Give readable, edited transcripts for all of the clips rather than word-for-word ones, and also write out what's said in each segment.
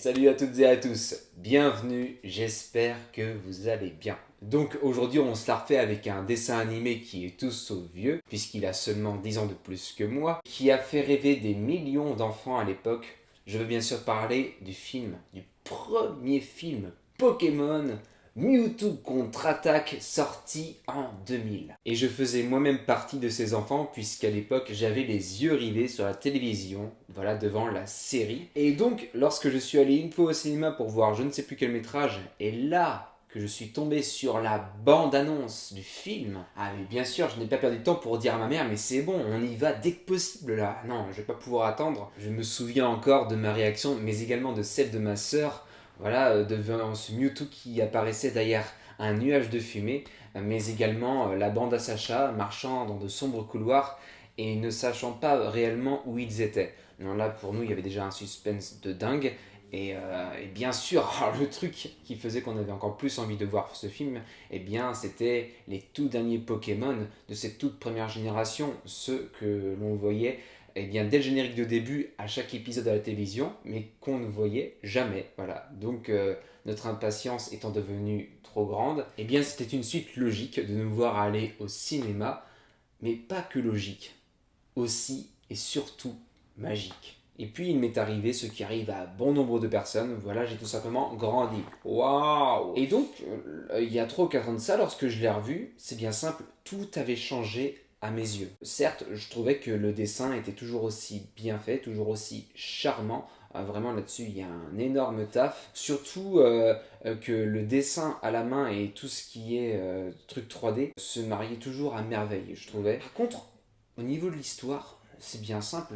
Salut à toutes et à tous, bienvenue, j'espère que vous allez bien. Donc aujourd'hui on se la refait avec un dessin animé qui est tout sauf vieux, puisqu'il a seulement 10 ans de plus que moi, qui a fait rêver des millions d'enfants à l'époque. Je veux bien sûr parler du premier film Pokémon, Mewtwo contre-attaque, sorti en 2000. Et je faisais moi-même partie de ces enfants puisqu'à l'époque j'avais les yeux rivés sur la télévision, voilà, devant la série. Et donc lorsque je suis allé une fois au cinéma pour voir je ne sais plus quel métrage, et là que je suis tombé sur la bande-annonce du film, ah mais bien sûr je n'ai pas perdu de temps pour dire à ma mère mais c'est bon, on y va dès que possible là. Non, je vais pas pouvoir attendre. Je me souviens encore de ma réaction, mais également de celle de ma sœur, voilà, devant ce Mewtwo qui apparaissait derrière un nuage de fumée, mais également la bande à Sacha marchant dans de sombres couloirs et ne sachant pas réellement où ils étaient. Non, là pour nous il y avait déjà un suspense de dingue. Et bien sûr, le truc qui faisait qu'on avait encore plus envie de voir ce film, eh bien, c'était les tout derniers Pokémon de cette toute première génération, ceux que l'on voyait eh bien, dès le générique de début à chaque épisode à la télévision, mais qu'on ne voyait jamais. Voilà. Donc notre impatience étant devenue trop grande, eh bien c'était une suite logique de nous voir aller au cinéma, mais pas que logique, aussi et surtout magique. Et puis il m'est arrivé ce qui arrive à bon nombre de personnes, voilà, j'ai tout simplement grandi. Waouh! Et donc, il y a 3 ou 4 ans de ça, lorsque je l'ai revu, c'est bien simple, tout avait changé à mes yeux. Certes, je trouvais que le dessin était toujours aussi bien fait, toujours aussi charmant. Vraiment là-dessus, il y a un énorme taf. Surtout que le dessin à la main et tout ce qui est truc 3D se mariait toujours à merveille, je trouvais. Par contre, au niveau de l'histoire, c'est bien simple.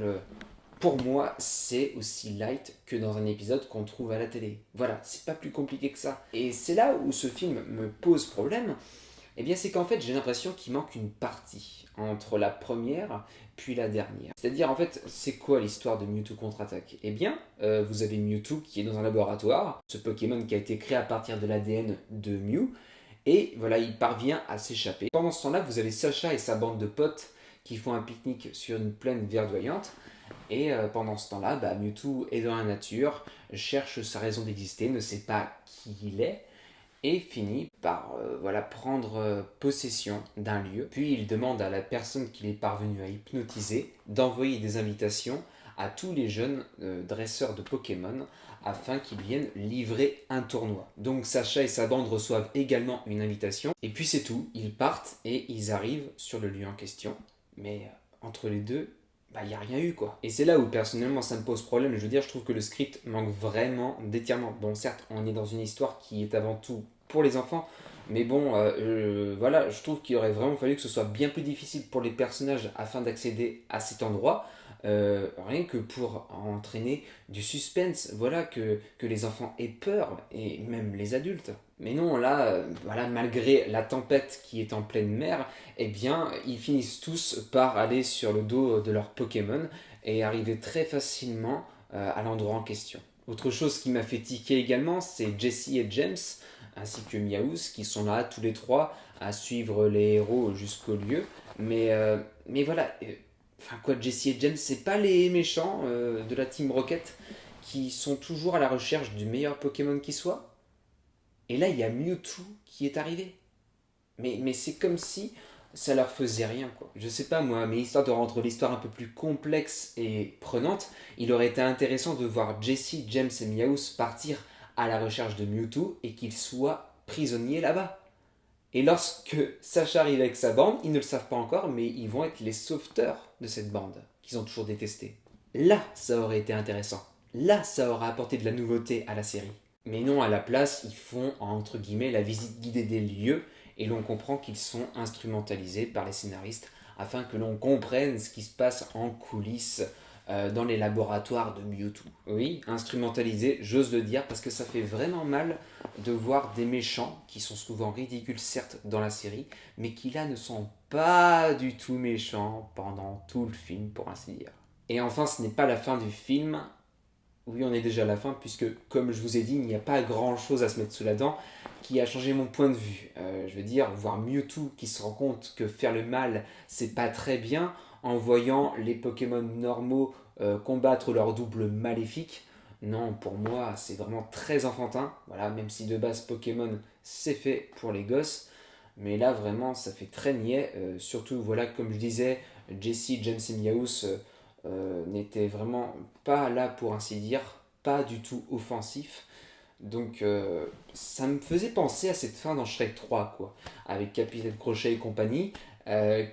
Pour moi, c'est aussi light que dans un épisode qu'on trouve à la télé. Voilà, c'est pas plus compliqué que ça. Et c'est là où ce film me pose problème. Eh bien, c'est qu'en fait, j'ai l'impression qu'il manque une partie entre la première puis la dernière. C'est-à-dire, en fait, c'est quoi l'histoire de Mewtwo contre-attaque? Eh bien, vous avez Mewtwo qui est dans un laboratoire, ce Pokémon qui a été créé à partir de l'ADN de Mew, et voilà, il parvient à s'échapper. Pendant ce temps-là, vous avez Sacha et sa bande de potes qui font un pique-nique sur une plaine verdoyante. Et pendant ce temps-là, Mewtwo est dans la nature, cherche sa raison d'exister, ne sait pas qui il est, et finit par voilà, prendre possession d'un lieu. Puis il demande à la personne qu'il est parvenu à hypnotiser d'envoyer des invitations à tous les jeunes dresseurs de Pokémon afin qu'ils viennent livrer un tournoi. Donc Sacha et sa bande reçoivent également une invitation, et puis c'est tout, ils partent et ils arrivent sur le lieu en question. Mais entre les deux, il n'y a rien eu quoi. Et c'est là où personnellement ça me pose problème. Je veux dire, je trouve que le script manque vraiment d'étirement. Bon, certes, on est dans une histoire qui est avant tout pour les enfants, mais bon, voilà, je trouve qu'il aurait vraiment fallu que ce soit bien plus difficile pour les personnages afin d'accéder à cet endroit. Rien que pour entraîner du suspense, voilà, que les enfants aient peur, et même les adultes. Mais non, là, voilà, malgré la tempête qui est en pleine mer, eh bien, ils finissent tous par aller sur le dos de leur Pokémon et arriver très facilement à l'endroit en question. Autre chose qui m'a fait tiquer également, c'est Jessie et James, ainsi que Miaouz, qui sont là tous les trois à suivre les héros jusqu'au lieu. Mais voilà, enfin quoi, Jessie et James, c'est pas les méchants de la Team Rocket qui sont toujours à la recherche du meilleur Pokémon qui soit. Et là, il y a Mewtwo qui est arrivé. Mais c'est comme si ça leur faisait rien, quoi. Je sais pas moi, mais histoire de rendre l'histoire un peu plus complexe et prenante, il aurait été intéressant de voir Jesse, James et Meowth partir à la recherche de Mewtwo et qu'ils soient prisonniers là-bas. Et lorsque Sacha arrive avec sa bande, ils ne le savent pas encore, mais ils vont être les sauveteurs de cette bande, qu'ils ont toujours détestée. Là, ça aurait été intéressant. Là, ça aurait apporté de la nouveauté à la série. Mais non, à la place, ils font, entre guillemets, la visite guidée des lieux, et l'on comprend qu'ils sont instrumentalisés par les scénaristes afin que l'on comprenne ce qui se passe en coulisses dans les laboratoires de Mewtwo. Oui, instrumentalisés, j'ose le dire, parce que ça fait vraiment mal de voir des méchants, qui sont souvent ridicules certes dans la série, mais qui là ne sont pas du tout méchants pendant tout le film, pour ainsi dire. Et enfin, ce n'est pas la fin du film. Oui, on est déjà à la fin, puisque, comme je vous ai dit, il n'y a pas grand-chose à se mettre sous la dent qui a changé mon point de vue. Je veux dire, voir Mewtwo qui se rend compte que faire le mal, c'est pas très bien, en voyant les Pokémon normaux combattre leur double maléfique, Non, pour moi, c'est vraiment très enfantin. Voilà, même si de base Pokémon, c'est fait pour les gosses. Mais là, vraiment, ça fait très niais. Surtout, voilà, comme je disais, Jesse James et Meowth n'était vraiment pas là pour ainsi dire, pas du tout offensif. Donc ça me faisait penser à cette fin dans Shrek 3, quoi, avec Capitaine Crochet et compagnie,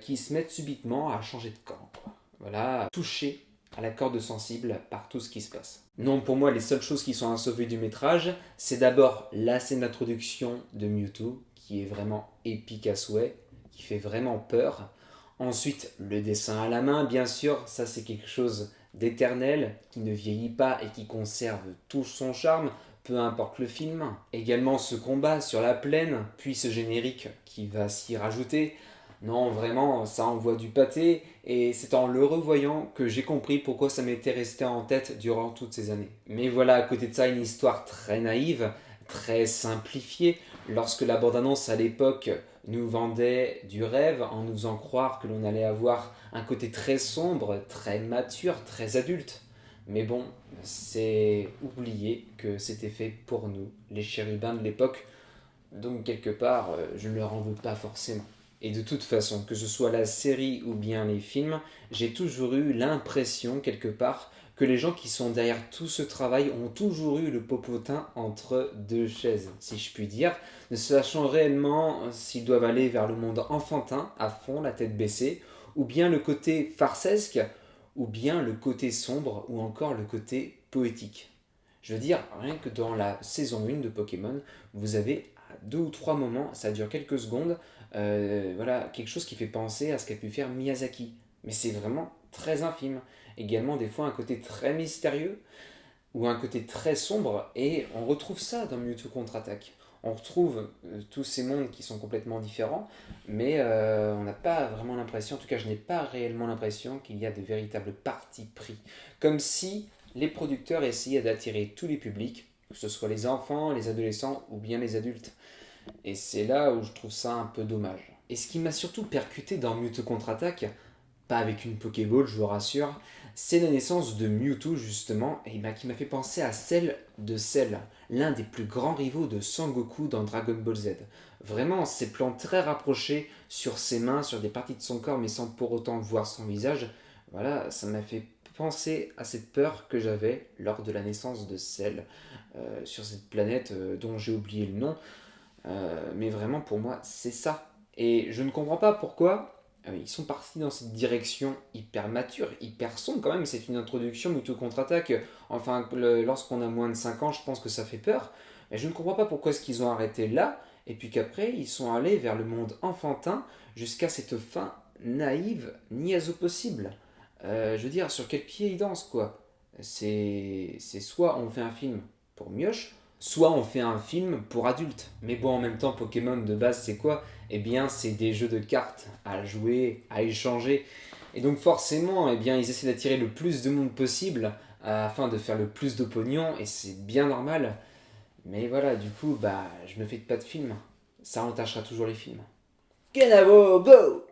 qui se mettent subitement à changer de camp, quoi. Voilà, touchés à la corde sensible par tout ce qui se passe. Non, pour moi, les seules choses qui sont à sauver du métrage, c'est d'abord la scène d'introduction de Mewtwo, qui est vraiment épique à souhait, qui fait vraiment peur. Ensuite, le dessin à la main, bien sûr, ça c'est quelque chose d'éternel, qui ne vieillit pas et qui conserve tout son charme, peu importe le film. Également ce combat sur la plaine, puis ce générique qui va s'y rajouter. Non, vraiment, ça envoie du pâté, et c'est en le revoyant que j'ai compris pourquoi ça m'était resté en tête durant toutes ces années. Mais voilà, à côté de ça, une histoire très naïve, très simplifiée, lorsque la bande-annonce à l'époque nous vendait du rêve en nous faisant croire que l'on allait avoir un côté très sombre, très mature, très adulte. Mais bon, c'est oublier que c'était fait pour nous, les chérubins de l'époque, donc quelque part, je ne leur en veux pas forcément. Et de toute façon, que ce soit la série ou bien les films, j'ai toujours eu l'impression, quelque part, que les gens qui sont derrière tout ce travail ont toujours eu le popotin entre deux chaises, si je puis dire, ne sachant réellement s'ils doivent aller vers le monde enfantin, à fond, la tête baissée, ou bien le côté farcesque, ou bien le côté sombre, ou encore le côté poétique. Je veux dire, rien que dans la saison 1 de Pokémon, vous avez à deux ou trois moments, ça dure quelques secondes, voilà, quelque chose qui fait penser à ce qu'a pu faire Miyazaki. Mais c'est vraiment très infime. Également, des fois, un côté très mystérieux ou un côté très sombre, et on retrouve ça dans Mewtwo Contre-Attaque. On retrouve tous ces mondes qui sont complètement différents, mais on n'a pas vraiment l'impression, en tout cas je n'ai pas réellement l'impression qu'il y a de véritables partis pris. Comme si les producteurs essayaient d'attirer tous les publics, que ce soit les enfants, les adolescents ou bien les adultes. Et c'est là où je trouve ça un peu dommage. Et ce qui m'a surtout percuté dans Mewtwo Contre-Attaque, pas avec une Pokéball, je vous rassure, c'est la naissance de Mewtwo justement, et qui m'a fait penser à celle de Cell, l'un des plus grands rivaux de Sangoku dans Dragon Ball Z. Vraiment, ses plans très rapprochés sur ses mains, sur des parties de son corps, mais sans pour autant voir son visage, voilà, ça m'a fait penser à cette peur que j'avais lors de la naissance de Cell, sur cette planète dont j'ai oublié le nom, mais vraiment pour moi c'est ça. Et je ne comprends pas pourquoi ils sont partis dans cette direction hyper mature, hyper sombre quand même. C'est une introduction Mewtwo Contre-Attaque. Enfin, lorsqu'on a moins de 5 ans, je pense que ça fait peur. Mais je ne comprends pas pourquoi est-ce qu'ils ont arrêté là, et puis qu'après ils sont allés vers le monde enfantin jusqu'à cette fin naïve, niaise au possible. Je veux dire, sur quel pied ils dansent quoi. C'est soit on fait un film pour mioche, soit on fait un film pour adultes. Mais bon, en même temps, Pokémon de base, c'est quoi? Eh bien, c'est des jeux de cartes à jouer, à échanger. Et donc forcément, eh bien, ils essaient d'attirer le plus de monde possible afin de faire le plus de pognon, et c'est bien normal. Mais voilà, du coup, bah, je me fais pas de film. Ça entachera toujours les films. Kenavo, go!